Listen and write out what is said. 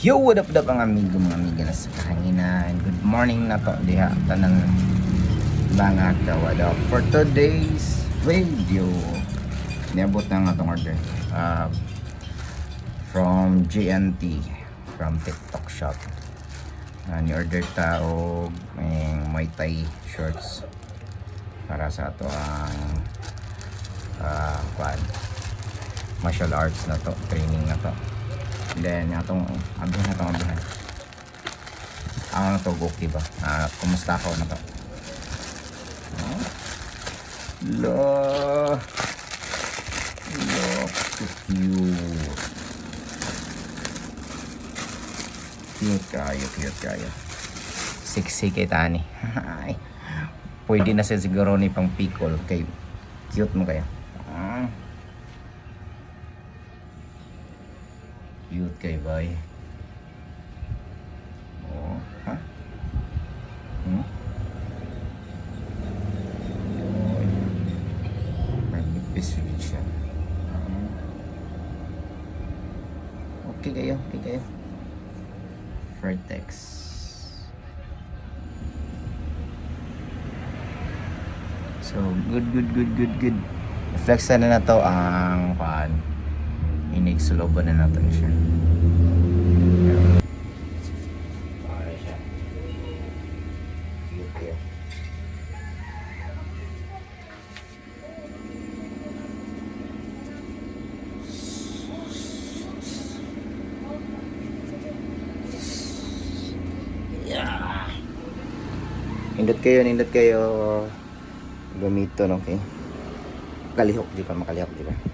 Yo, what up ang amigo mga amiga na sa kahanginan. Good morning na to diha tanang mga kawala. For today's video, niabot na nga itong order from GNT, from TikTok shop. Ni-order ta og Muay Thai shorts para sa ato ang martial arts na to, training na to. Then atong abihan ang na to book, diba? Kumusta ako na to? Look cute kayo sexy kay tani. Pwede na siya siguro ni pang pickle kay cute mo kayo. Cute kay boy. Oh, ha? Magbibis rin siya. Okay kayo. Vertex. So, good. Flex na to ang inig sa loban na natin siya. Okay siya. Okay. Yeah. Nindot kayo gamiton, okay? Makalihok di ba?